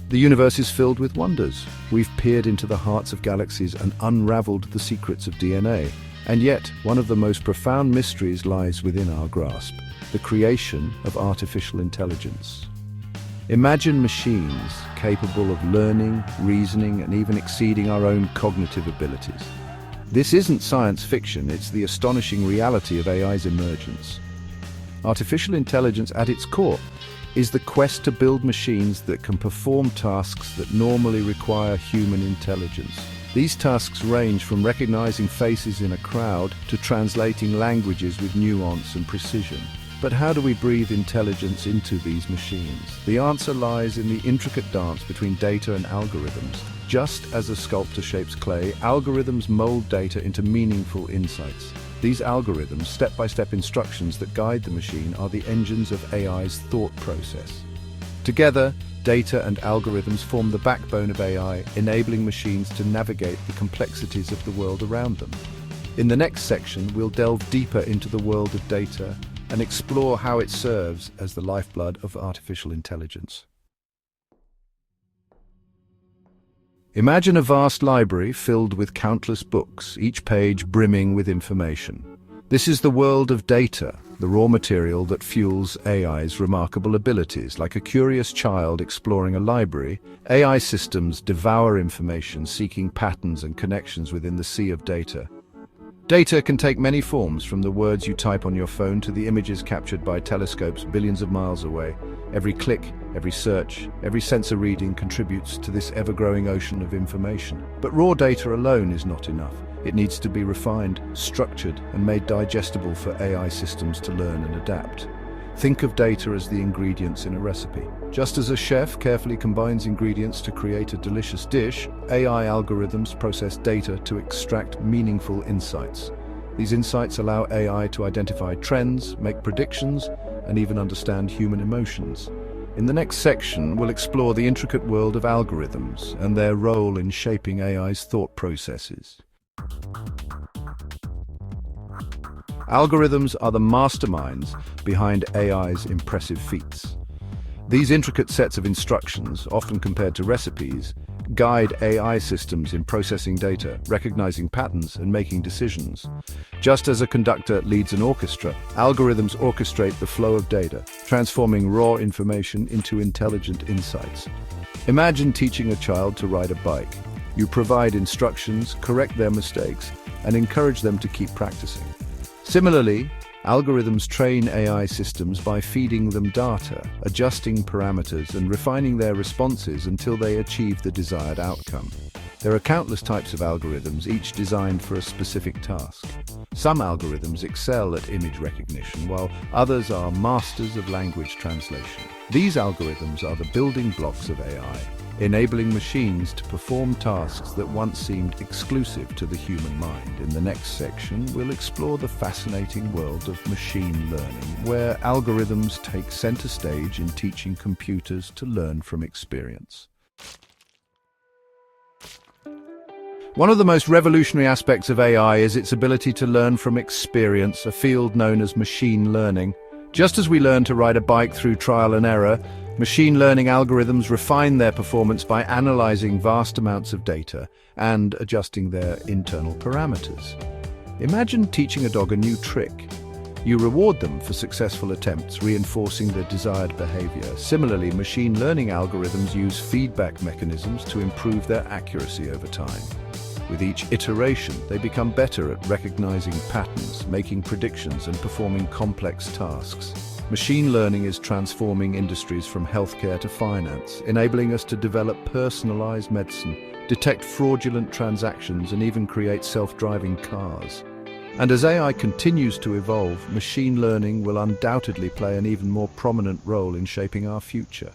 The universe is filled with wonders. We've peered into the hearts of galaxies and unraveled the secrets of DNA. And yet, one of the most profound mysteries lies within our grasp: the creation of artificial intelligence. Imagine machines capable of learning, reasoning, and even exceeding our own cognitive abilities. This isn't science fiction, it's the astonishing reality of AI's emergence. Artificial intelligence at its core is the quest to build machines that can perform tasks that normally require human intelligence. These tasks range from recognizing faces in a crowd to translating languages with nuance and precision. But how do we breathe intelligence into these machines? The answer lies in the intricate dance between data and algorithms. Just as a sculptor shapes clay, algorithms mold data into meaningful insights. These algorithms, step-by-step instructions that guide the machine, are the engines of AI's thought process. Together, data and algorithms form the backbone of AI, enabling machines to navigate the complexities of the world around them. In the next section, we'll delve deeper into the world of data and explore how it serves as the lifeblood of artificial intelligence. Imagine a vast library filled with countless books, each page brimming with information. This is the world of data, the raw material that fuels AI's remarkable abilities. Like a curious child exploring a library, AI systems devour information, seeking patterns and connections within the sea of data. Data can take many forms, from the words you type on your phone to the images captured by telescopes billions of miles away. Every click, every search, every sensor reading contributes to this ever-growing ocean of information. But raw data alone is not enough. It needs to be refined, structured, and made digestible for AI systems to learn and adapt. Think of data as the ingredients in a recipe. Just as a chef carefully combines ingredients to create a delicious dish, AI algorithms process data to extract meaningful insights. These insights allow AI to identify trends, make predictions, and even understand human emotions. In the next section, we'll explore the intricate world of algorithms and their role in shaping AI's thought processes. Algorithms are the masterminds behind AI's impressive feats. These intricate sets of instructions, often compared to recipes, guide AI systems in processing data, recognizing patterns, and making decisions. Just as a conductor leads an orchestra, algorithms orchestrate the flow of data, transforming raw information into intelligent insights. Imagine teaching a child to ride a bike. You provide instructions, correct their mistakes, and encourage them to keep practicing. Similarly, algorithms train AI systems by feeding them data, adjusting parameters, and refining their responses until they achieve the desired outcome. There are countless types of algorithms, each designed for a specific task. Some algorithms excel at image recognition, while others are masters of language translation. These algorithms are the building blocks of AI, enabling machines to perform tasks that once seemed exclusive to the human mind. In the next section, we'll explore the fascinating world of machine learning, where algorithms take center stage in teaching computers to learn from experience. One of the most revolutionary aspects of AI is its ability to learn from experience, a field known as machine learning. Just as we learn to ride a bike through trial and error, machine learning algorithms refine their performance by analyzing vast amounts of data and adjusting their internal parameters. Imagine teaching a dog a new trick. You reward them for successful attempts, reinforcing their desired behavior. Similarly, machine learning algorithms use feedback mechanisms to improve their accuracy over time. With each iteration, they become better at recognizing patterns, making predictions, and performing complex tasks. Machine learning is transforming industries from healthcare to finance, enabling us to develop personalized medicine, detect fraudulent transactions, and even create self-driving cars. And as AI continues to evolve, machine learning will undoubtedly play an even more prominent role in shaping our future.